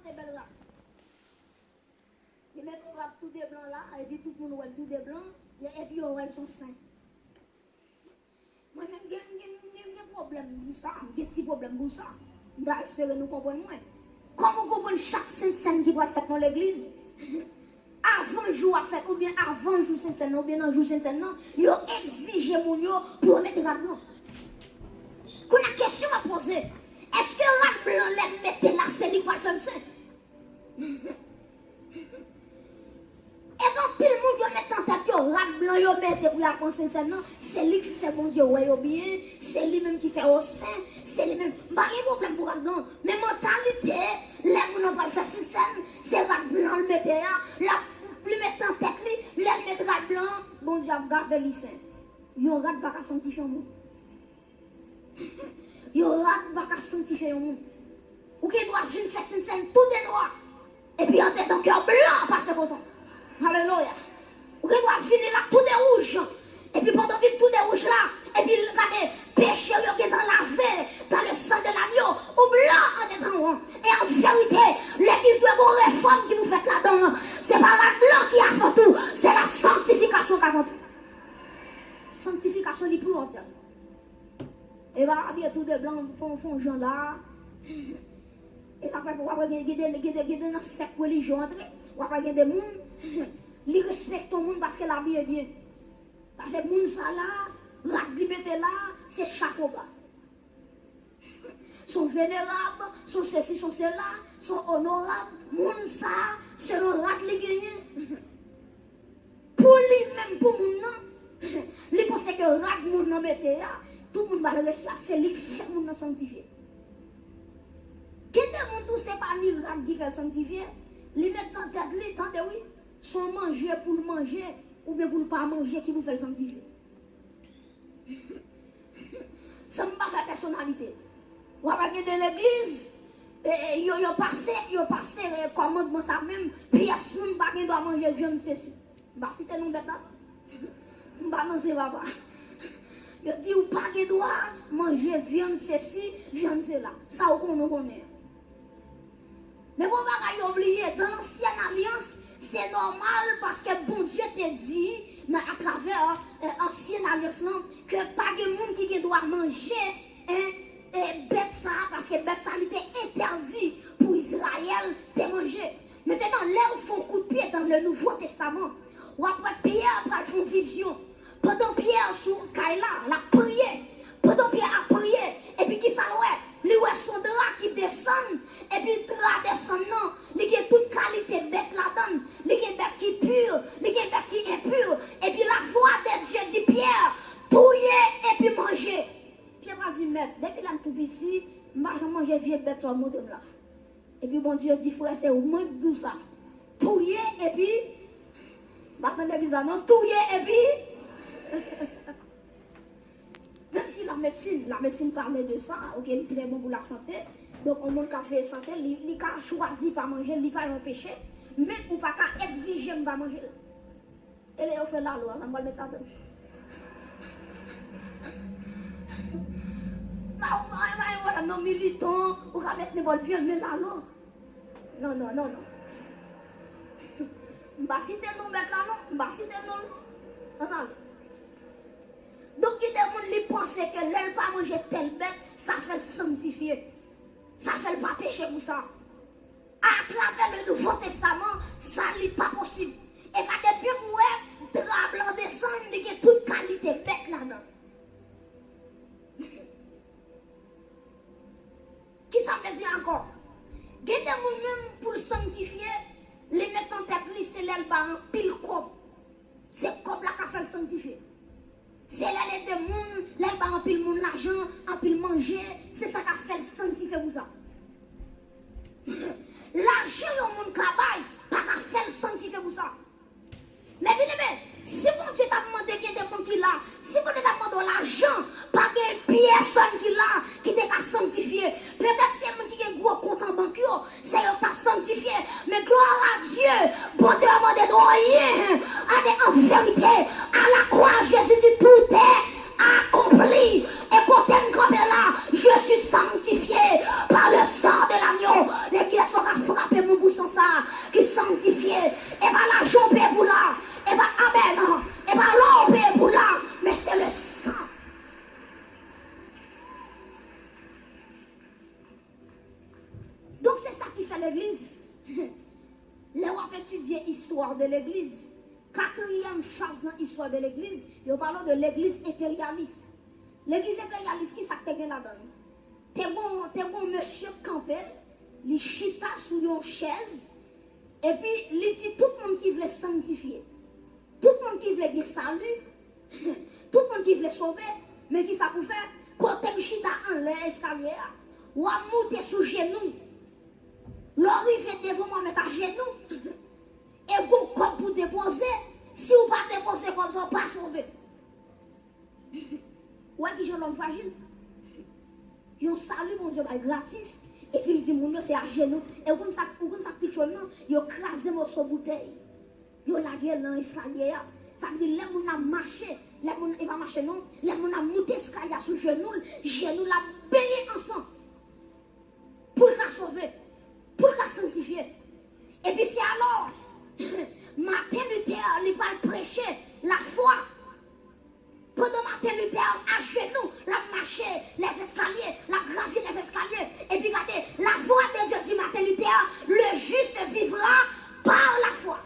planter belle rap. Ils mettent rap tout des blancs là, et puis tout le monde voit tout des blancs, et puis on voit son sein. Moi-même, j'ai un problème pour ça, j'ai un petit problème pour ça. J'espère nous comprendre moins. Comment comprendre chaque Sainte-Seine qui va être faite dans l'église? Avant le jour à fête, ou bien avant le jour Sainte-Seine, ou bien dans le jour Sainte-Seine, ils ont exigé mon yo pour mettre rap blanc. Qu'on a question à poser. Est-ce que rap blanc les mettre là, c'est lui qui va faire ça? Et quand tout le monde doit mettre en tête, rap blanc, yo mettre pour la pensée Sainte-Seine, c'est lui qui fait bon Dieu, ouais, bien, c'est lui même qui fait au sein, c'est lui même. Pas de problème pour rap blanc. Mais mentalité, les gens n'ont pas le faire Sainte-Seine, c'est rap blanc le mettre là, le mettre en tête, le mettre rap blanc, bon Dieu, garde le lycée. Yo rap pas qu'à sanctifier au monde. Yo rap pas qu'à sanctifier au monde. Ou qui doit venir faire Sainte-Seine tout est noir. Et puis en tête ton cœur blanc passer pour toi. Alléluia. Ou qui doit finir là tout est rouge. Et puis pendant que tout est rouge là, et puis regardez, péché qui est dans la veine, dans le sang de l'agneau, ou blanc en dedans. Et en vérité, l'église doit avoir une réforme qui vous fait là-dedans. C'est pas la blanc qui a avant tout, c'est la sanctification qui a avant tout. Sanctification les plus hautes. Et bien tout des blancs font gens là. Et ça fait qu'on va regarder dans cette religion, on va regarder des gens, ils respectent le monde parce que la vie est bien. Parce que les gens là, la liberté là, c'est chapeau bas. Sont vénérables, sont ceci, sont cela, sont honorables. Les gens ça, c'est l'honorable les gagnants. Pour lui-même, pour les gens, ils pensent que rat moun nan mette là, tout le monde va le laisser là, c'est lui qui fait moun nan sanctifier. Quand des gens c'est pas ni rat qui fait sanctifier, les mettent dans tête li, tande oui, sont manger pour le manger ou bien pour ne pas manger qui vous fait sanctifier. Ça me pas la personnalité. Ou à de l'église, yo passé commandement ça même, puis à ce monde pas doit manger viande ceci. Bah si t'es non bête là. Bah non c'est papa. Je dis ou pas que doit manger viande ceci, viande cela. Ça on connaît. Mais vous pas oublier dans l'ancienne alliance, c'est normal parce que bon Dieu t'a dit à travers l'ancienne alliance que pas de monde qui doit manger bête ça parce que bête ça était interdit pour Israël de manger. Maintenant là où font coup de pied dans le Nouveau Testament, ou après Pierre après font vision. Pendant Pierre sur Kaila, la prière. Pendant Pierre a prié, et puis qui ça ouais, lui ouais son drap qui descend, et puis drap descend non, il y a toute qualité bête là-dedans, il y a bête qui pure, il y a bête qui impure, et puis la voix de Dieu dit Pierre, touiller et puis manger. Pierre a dit maître, depuis là tout ici, je mange vieux bête sur le modem là. Et puis bon Dieu dit frère c'est au moins tout ça, touiller et puis, maintenant l'église non, touiller et puis. Même si la médecine parlait de ça, ok, il est très bon pour la santé, donc on monde qui a fait santé, il a choisi pas manger, il a empêché, mais ou pas qu'à exiger de pas manger. Et là, on fait la loi, ça va le mettre là-dedans. Non, militant, on va mettre les bonnes viandes, mais la loi. Non. Bah si t'es non, mettre là, non, bah si t'es non, non. Donc, il y a des gens qui pensent que l'elle pas manger telle bête, ça fait sanctifier. Ça fait pas pécher pour ça. À travers le Nouveau Testament, ça n'est pas possible. Et quand depuis que vous drap blanc descend, il y a toute qualité bête là-dedans. Qui ça me dit encore? Il y a des gens même pour le sanctifier, les mettre en tête, c'est l'elle par un pile comme. C'est comme la qui fait le sanctifier. C'est l'aide de monde, l'aide par un pile monde l'argent, un pile manger, c'est ça qui a fait le sanctifier pour ça. L'argent au monde travail, pas qu'à faire le sanctifier pour ça. Mais bien aimé, si bon Dieu t'a demandé qu'il y a des gens qui là, si bon Dieu t'a demandé l'argent, pas de personne qui là, qui t'a sanctifié. Peut-être c'est un qui a gros compte en banque, c'est eux qui t'a sanctifié. Mais gloire à Dieu, bon Dieu a demandé de rien. En vérité, à la croix, Jésus dit tout est accompli. Et quand tu es là, je suis sanctifié par le sang de l'agneau. L'église sera frappée sang ça qui sanctifie. Et pas l'argent paye pour là. Et pas amen. Et pas l'or paye pour là. Mais c'est le sang. Donc c'est ça qui fait l'église. Les on va étudier l'histoire de l'église. Quatrième phase dans l'histoire de l'église, nous parlons de l'église impérialiste. L'église impérialiste, qui ça te gagne là-dedans? T'es bon monsieur campé, il chita sur une chaise, et puis il dit tout le monde qui veut sanctifier, tout le monde qui veut bien salut, tout le monde qui veut sauver, mais qui ça pour faire? Quand tu chita en l'escalier, ou à monter sous genoux, l'arrivée devant moi mettre à genoux, et bon comme pour déposer, si vous ne pas déposer comme ça, pas sauver. Ouais, qui j'ai l'homme fragile. Ils saluent mon Dieu gratis. Et puis il dit, mon Dieu, c'est à genoux. Et vous ça pichon, ils ont crasé mon bouteille. Ils ont la gueule dans l'escalier. Ça veut dire, les gens ont marché. Les gens ne pas marcher, non. Les gens ont monté l'escalier sous genoux. Genoux la baigné ensemble. Pour la sauver. Pour la sanctifier. Et puis c'est alors, Martin Luther, il va prêcher la foi. Pendant Martin Luther, à genoux, la marché les escaliers, la gravi les escaliers. Et puis regardez, la voix de Dieu dit Martin Luther, le juste vivra par la foi.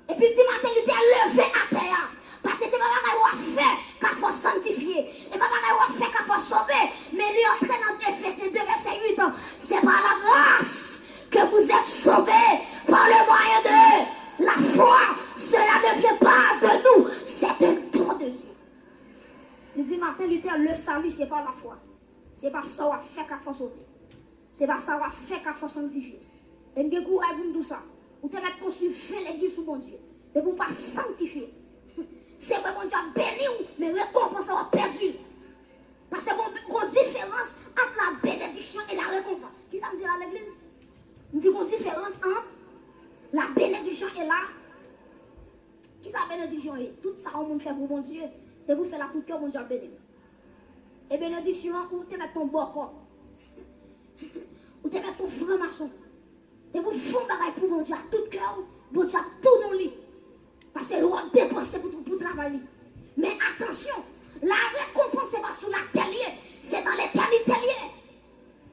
Et puis dit Martin Luther, levé à terre. Parce que c'est pas ce qu'on fait qu'il faut sanctifier. Et pas ce qu'on fait qu'il faut sauver. Mais lui entraîne dans Ephésiens 2, verset 8. C'est par la grâce que vous êtes sauvés par le moyen de la foi. Cela ne vient pas de nous. C'est un don de Dieu. Il dit Martin Luther, le salut, c'est pas la foi. C'est pas ça qu'on a fait qu'il faut sauver. C'est pas ça qu'on a fait qu'il faut sanctifier. Et nous avons tout ça. Vous devez construire l'église pour mon Dieu. Et vous ne pas sanctifier. C'est vrai, mon Dieu a béni, mais récompense a perdu. Parce qu'il y a une différence entre la bénédiction et la récompense. Qui ça me dit à l'église? On dit une différence entre la bénédiction et la. Qui ça bénédiction est? Tout ça, on fait pour mon Dieu. Et vous faites la tout cœur, mon Dieu a béni. Et bénédiction, où tu mets ton beau corps. Où tu mets ton franc-maçon. Et vous faites bagaille pour mon Dieu à tout cœur, mon Dieu a tout dans lui. Parce que l'on dépense pour travailler. Mais attention, la récompense n'est pas sur la terre, c'est dans l'éternité.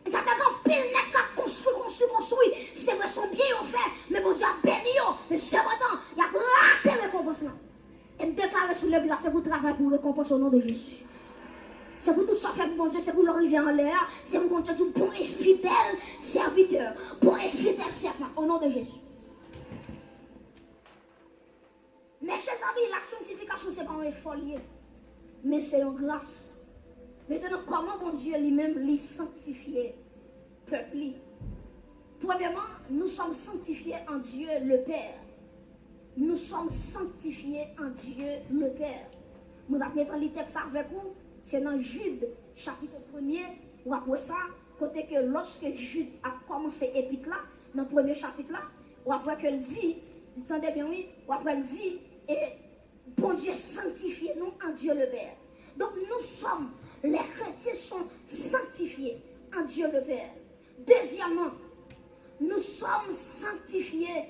Et ça fait qu'un pile n'est qu'à construit. C'est vrai, son bien au fait, mais mon Dieu a béni. Mais cependant, il y a raté la récompense. Et me déclarer sur le c'est pour travailler pour récompense au nom de Jésus. C'est pour tout ça faire pour mon Dieu, c'est pour l'arriver en l'air, c'est pour mon Dieu tout bon et fidèle serviteur, bon et fidèle servant, au nom de Jésus. Mes chers amis, la sanctification, ce n'est pas un effort lié, mais c'est une grâce. Maintenant, comment mon Dieu lui-même lui sanctifier peuple? Premièrement, nous sommes sanctifiés en Dieu le Père. Nous sommes sanctifiés en Dieu le Père. Nous allons prendre le texte avec vous. C'est dans Jude, chapitre 1er. Ou après ça, côté que lorsque Jude a commencé l'épître là, dans le premier chapitre là, ou après qu'elle dit, entendez bien oui, ou après elle dit, et bon Dieu sanctifiez-nous en Dieu le Père. Donc nous sommes, les chrétiens sont sanctifiés en Dieu le Père. Deuxièmement, nous sommes sanctifiés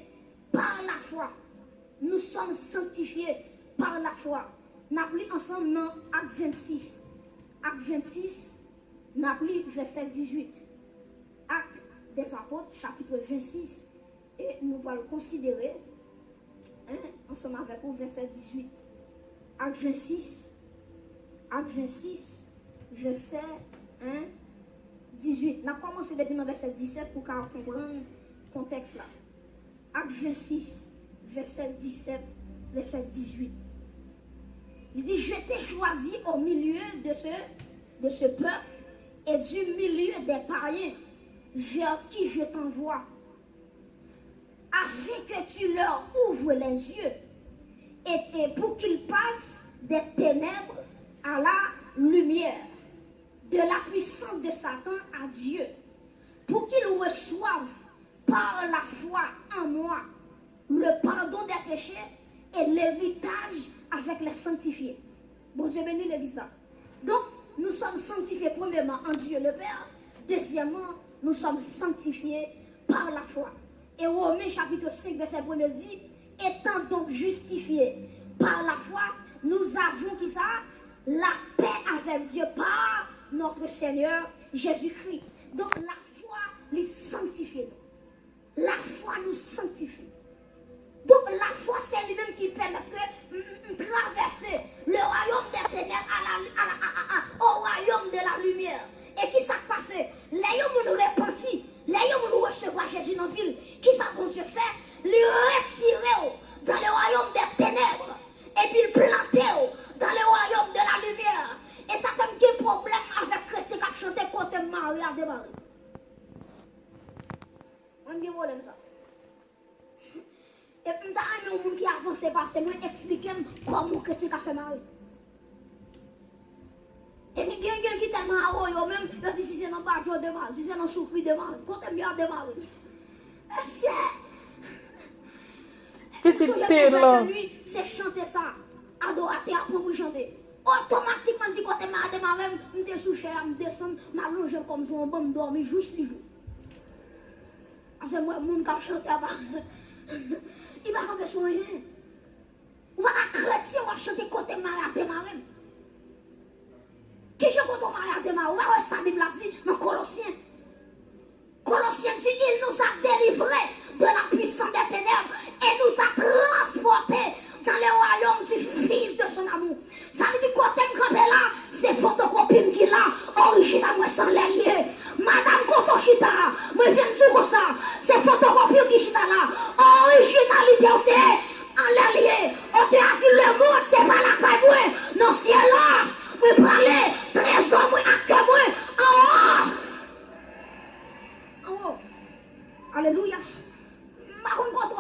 par la foi. Nous sommes sanctifiés par la foi. Nous avons ensemble dans Acte 26. Acte 26, nous avons verset 18. Acte des apôtres, chapitre 26. Et nous allons considérer, ensemble avec vous, verset 18. Acte 26, verset 18. Nous avons commencé depuis le verset 17 pour comprendre le contexte là. Acte 26. Verset 17, verset 18. Il dit, je t'ai choisi au milieu de ce peuple et du milieu des païens vers qui je t'envoie, afin que tu leur ouvres les yeux et pour qu'ils passent des ténèbres à la lumière, de la puissance de Satan à Dieu, pour qu'ils reçoivent par la foi en moi le pardon des péchés et l'héritage avec les sanctifiés. Bon Dieu béni l'église. Donc, nous sommes sanctifiés premièrement en Dieu le Père. Deuxièmement, nous sommes sanctifiés par la foi. Et Romains chapitre 5, verset 1 dit, étant donc justifiés par la foi, nous avons qui ça? La paix avec Dieu par notre Seigneur Jésus-Christ. Donc la foi les sanctifie. La foi nous sanctifie. Donc la foi c'est lui-même qui permet de traverser le royaume des ténèbres au royaume de la lumière. Et qui s'est passé? Les gens nous repentis, les gens nous recevoir Jésus dans la ville. Qui ça qu'on se fait? Les retirer dans le royaume des ténèbres. Et puis le planter dans le royaume de la lumière. Et ça fait un petit problème avec les chrétiens qui chantent côté Marie à démarrer. On a un problème ça. Et puis, il y a un monde qui avance passé, moi expliquer comment que c'est qu'a fait Marie. Et puis, il y a quelqu'un qui tellement arrogant, même, il dit si c'est dans le badge de Marie, si c'est dans le souffrir de Marie, quand t'es bien de Marie. Petite tête là. C'est chanter ça, adorateur pour vous chanter. Automatiquement, dit quand t'es malade de Marie, je me sous cher, je me descends, je m'allonge comme si on me dormir juste les jours. Parce que moi, le monde qui chante, il va pas besoin de rien. On va chrétien, on va chanter côté malade de Marie. Qui chante côté malade de Marie? On va voir ça, Bible dit dans Colossiens. Colossiens dit il nous a délivrés de la puissance des ténèbres et nous a transportés dans le royaume du Fils de son amour. Ça veut dire côté campé là, c'est photocopie qui là, original moi sans les lier. Madame Kotoshita, moi viens dire comme ça, c'est photocopie qui chita là, originalité aussi, en les lier. On te a dit le monde, c'est pas la caille, non ciel là, moi parler, trésor, moi acte, moi, en haut. Alléluia.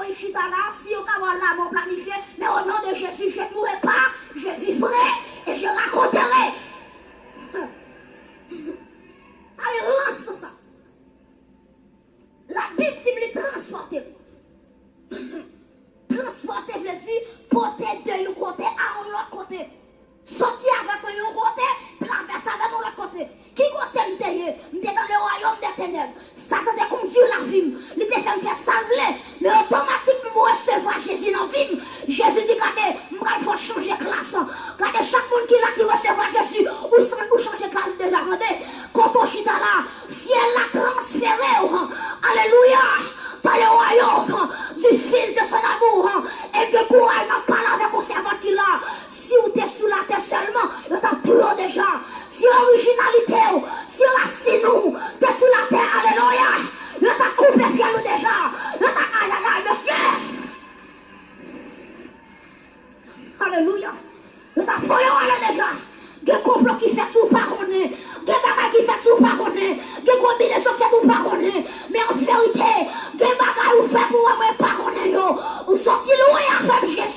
Je ne sais pas si là, si on a la mort planifiée, mais au nom de Jésus, je ne mourrai pas, je vivrai et je raconterai. Allez, lance ça. La Bible dit me transporter. Transporter veut dire porter de un côté à l'autre côté. Sortir avec un côté, traverser avec l'autre côté. Qui côté m'était dans le royaume des ténèbres. Satan te conduit la vie. Il te fait me faire sangler. Mais automatiquement, recevoir Jésus dans la vie. Jésus dit, regardez, il faut changer de classe. Regardez, chaque monde qui est là qui recevoir Jésus, ou changer de classe déjà. Regardez, quand on chita là, si elle l'a transféré, alléluia, dans le royaume du Fils de son amour. Et que courage n'a pas là avec un servant qui l'a. Si vous êtes sous la terre seulement, vous êtes tout déjà. Si l'originalité, si la sinou, vous êtes sous la terre, alléluia. Vous êtes coupé fier déjà. Vous êtes aïe, monsieur. Alléluia. Vous êtes foyé déjà. Des complots qui fait tout pardonner. Des bagages qui fait tout pardonner. Des combinaisons qui fait tout pardonner. Mais en vérité, des bagages vous faites pour moi pardonner. Vous sortez loin avec Jésus.